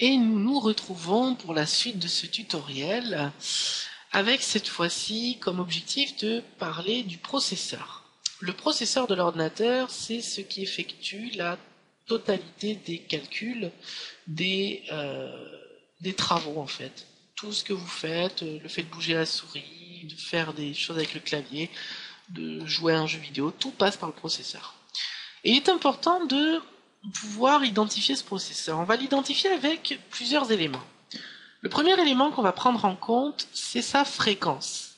Et nous nous retrouvons pour la suite de ce tutoriel avec cette fois-ci comme objectif de parler du processeur. Le processeur de l'ordinateur, c'est ce qui effectue la totalité des calculs, des travaux en fait. Tout ce que vous faites, le fait de bouger la souris, de faire des choses avec le clavier, de jouer à un jeu vidéo, tout passe par le processeur. Et il est important de pouvoir identifier ce processeur. On va l'identifier avec plusieurs éléments. Le premier élément qu'on va prendre en compte, c'est sa fréquence.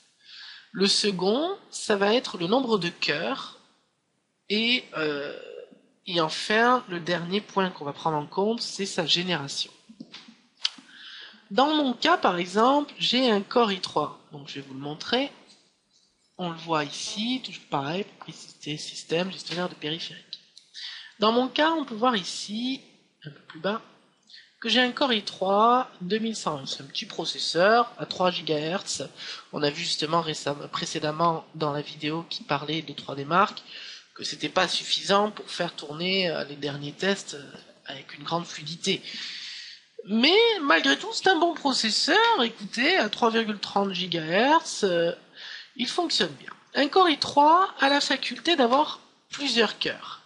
Le second, ça va être le nombre de cœurs. Et enfin, le dernier point qu'on va prendre en compte, c'est sa génération. Dans mon cas, par exemple, j'ai un Core i3. Donc je vais vous le montrer. On le voit ici, toujours pareil, propriété système, gestionnaire de périphériques. Dans mon cas, on peut voir ici, un peu plus bas, que j'ai un Core i3 2100. C'est un petit processeur à 3 GHz. On a vu justement précédemment dans la vidéo qui parlait de 3D Mark que c'était pas suffisant pour faire tourner les derniers tests avec une grande fluidité. Mais malgré tout, c'est un bon processeur. Écoutez, à 3,30 GHz, il fonctionne bien. Un Core i3 a la faculté d'avoir plusieurs cœurs.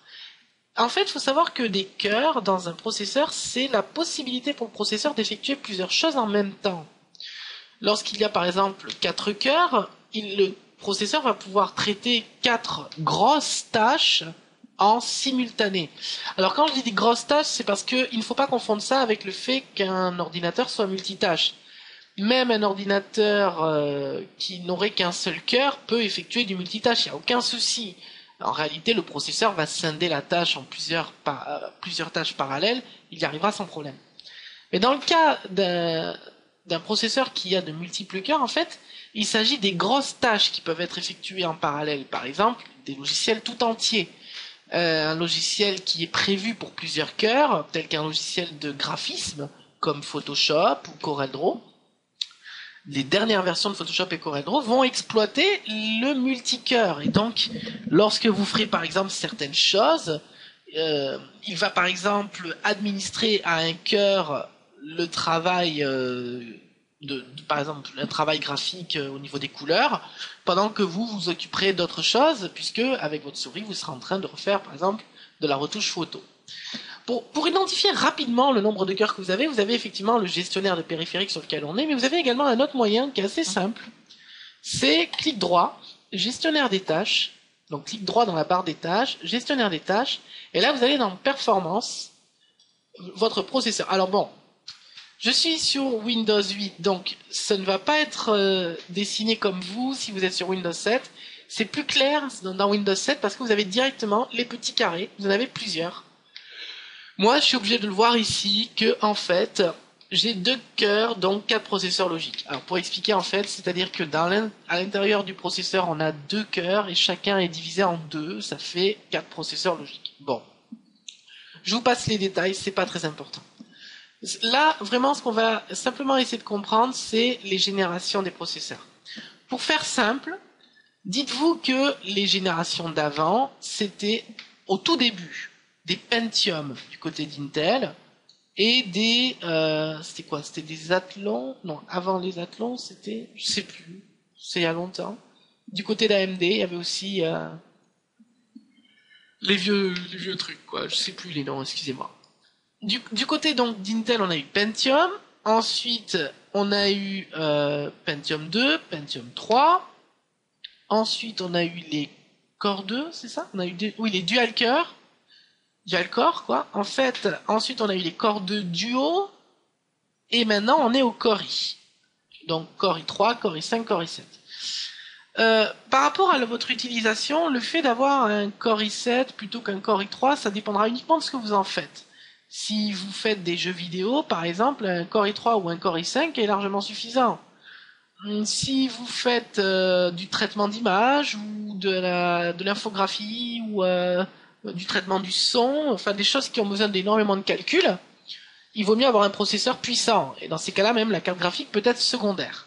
En fait, il faut savoir que des cœurs dans un processeur, c'est la possibilité pour le processeur d'effectuer plusieurs choses en même temps. Lorsqu'il y a par exemple 4 cœurs, le processeur va pouvoir traiter 4 grosses tâches en simultané. Alors quand je dis des grosses tâches, c'est parce qu'il ne faut pas confondre ça avec le fait qu'un ordinateur soit multitâche. Même un ordinateur qui n'aurait qu'un seul cœur peut effectuer du multitâche, il n'y a aucun souci. En réalité, le processeur va scinder la tâche en plusieurs tâches parallèles, il y arrivera sans problème. Mais dans le cas d'un processeur qui a de multiples cœurs, en fait, il s'agit des grosses tâches qui peuvent être effectuées en parallèle. Par exemple, des logiciels tout entiers. Un logiciel qui est prévu pour plusieurs cœurs, tel qu'un logiciel de graphisme, comme Photoshop ou CorelDRAW. Les dernières versions de Photoshop et CorelDRAW vont exploiter le multicœur. Et donc, lorsque vous ferez par exemple certaines choses, il va par exemple administrer à un cœur le travail par exemple un travail graphique au niveau des couleurs, pendant que vous vous occuperez d'autres choses, puisque avec votre souris vous serez en train de refaire par exemple de la retouche photo. Pour identifier rapidement le nombre de cœurs que vous avez effectivement le gestionnaire de périphériques sur lequel on est, mais vous avez également un autre moyen qui est assez simple. C'est clic droit, gestionnaire des tâches, donc clic droit dans la barre des tâches, gestionnaire des tâches, et là vous allez dans performance, votre processeur. Alors bon, je suis sur Windows 8, donc ça ne va pas être dessiné comme vous si vous êtes sur Windows 7. C'est plus clair dans Windows 7 parce que vous avez directement les petits carrés, vous en avez plusieurs. Moi, je suis obligé de le voir ici que, en fait, j'ai 2 cœurs, donc 4 processeurs logiques. Alors, pour expliquer, en fait, c'est-à-dire que à l'intérieur du processeur, on a 2 cœurs et chacun est divisé en 2, ça fait 4 processeurs logiques. Bon. Je vous passe les détails, c'est pas très important. Là, vraiment, ce qu'on va simplement essayer de comprendre, c'est les générations des processeurs. Pour faire simple, dites-vous que les générations d'avant, c'était au tout début des Pentium du côté d'Intel et des c'était quoi, c'était des Athlon, non, avant les Athlon c'était, je sais plus, c'est il y a longtemps, du côté d'AMD il y avait aussi les vieux trucs quoi, je sais plus les noms, excusez-moi. Du côté donc d'Intel on a eu Pentium, ensuite on a eu Pentium 2, Pentium 3, ensuite on a eu les Core 2, c'est ça, on a eu les Dual Core, quoi. En fait, ensuite on a eu les Core 2 Duo, et maintenant on est au Core i. Donc Core i3, Core i5, Core i7. Par rapport à votre utilisation, le fait d'avoir un Core i7 plutôt qu'un Core i3, ça dépendra uniquement de ce que vous en faites. Si vous faites des jeux vidéo, par exemple, un Core i3 ou un Core i5 est largement suffisant. Si vous faites du traitement d'image ou de l'infographie ou du traitement du son, enfin des choses qui ont besoin d'énormément de calculs, il vaut mieux avoir un processeur puissant. Et dans ces cas-là, même la carte graphique peut être secondaire.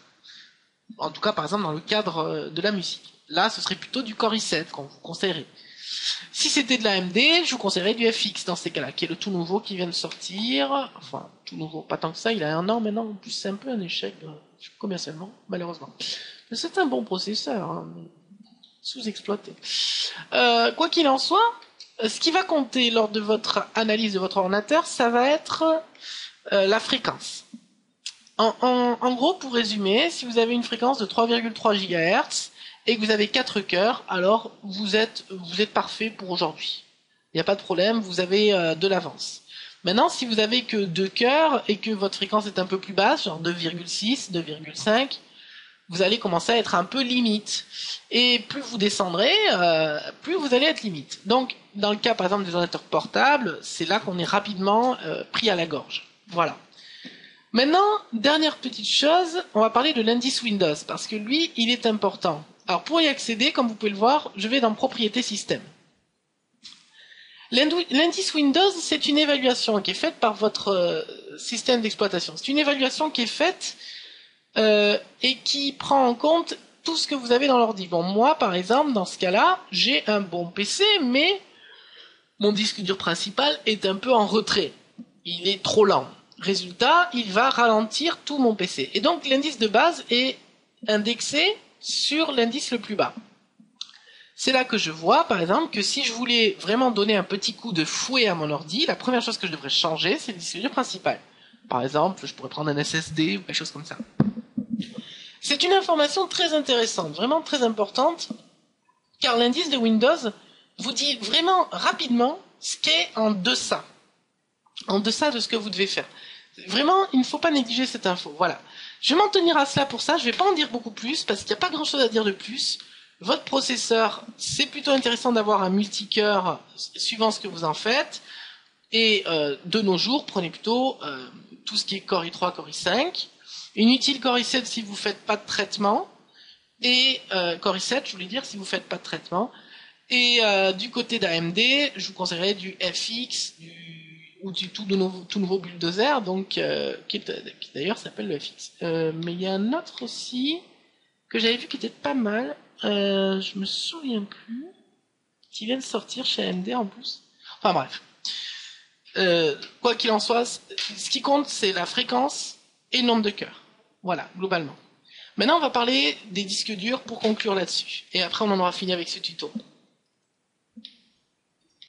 En tout cas, par exemple, dans le cadre de la musique. Là, ce serait plutôt du Core i7 qu'on vous conseillerait. Si c'était de l'AMD, je vous conseillerais du FX dans ces cas-là, qui est le tout nouveau qui vient de sortir. Enfin, tout nouveau, pas tant que ça, il a 1 an maintenant. En plus, c'est un peu un échec commercialement, malheureusement. Mais c'est un bon processeur, hein, mais sous-exploité. Quoi qu'il en soit, ce qui va compter lors de votre analyse de votre ordinateur, ça va être la fréquence. En gros, pour résumer, si vous avez une fréquence de 3,3 GHz et que vous avez 4 cœurs, alors vous êtes parfait pour aujourd'hui. Il n'y a pas de problème, vous avez de l'avance. Maintenant, si vous avez que 2 cœurs et que votre fréquence est un peu plus basse, genre 2,6, 2,5, vous allez commencer à être un peu limite. Et plus vous descendrez, plus vous allez être limite. Donc, dans le cas, par exemple, des ordinateurs portables, c'est là qu'on est rapidement pris à la gorge. Voilà. Maintenant, dernière petite chose, on va parler de l'indice Windows, parce que lui, il est important. Alors, pour y accéder, comme vous pouvez le voir, je vais dans Propriétés système. L'indice Windows, c'est une évaluation qui est faite par votre système d'exploitation. C'est une évaluation qui est faite et qui prend en compte tout ce que vous avez dans l'ordi. Bon, moi, par exemple, dans ce cas-là, j'ai un bon PC, mais mon disque dur principal est un peu en retrait. Il est trop lent. Résultat, il va ralentir tout mon PC. Et donc, l'indice de base est indexé sur l'indice le plus bas. C'est là que je vois, par exemple, que si je voulais vraiment donner un petit coup de fouet à mon ordi, la première chose que je devrais changer, c'est le disque dur principal. Par exemple, je pourrais prendre un SSD ou quelque chose comme ça. C'est une information très intéressante, vraiment très importante, car l'indice de Windows vous dit vraiment rapidement ce qu'est en deçà de ce que vous devez faire. Vraiment, il ne faut pas négliger cette info. Voilà. Je vais m'en tenir à cela pour ça. Je ne vais pas en dire beaucoup plus parce qu'il n'y a pas grand-chose à dire de plus. Votre processeur, c'est plutôt intéressant d'avoir un multicœur suivant ce que vous en faites. Et de nos jours, prenez plutôt tout ce qui est Core i3, Core i5. Inutile Core i7 si vous ne faites pas de traitement. Et Core i7, je voulais dire, si vous ne faites pas de traitement. Et du côté d'AMD, je vous conseillerais du FX, ou du tout nouveau Bulldozer, donc qui d'ailleurs s'appelle le FX. Mais il y a un autre aussi que j'avais vu qui était pas mal. Je me souviens plus. Qui vient de sortir chez AMD en plus. Enfin bref. Quoi qu'il en soit, ce qui compte c'est la fréquence et le nombre de cœurs. Voilà, globalement. Maintenant on va parler des disques durs pour conclure là-dessus. Et après on en aura fini avec ce tuto.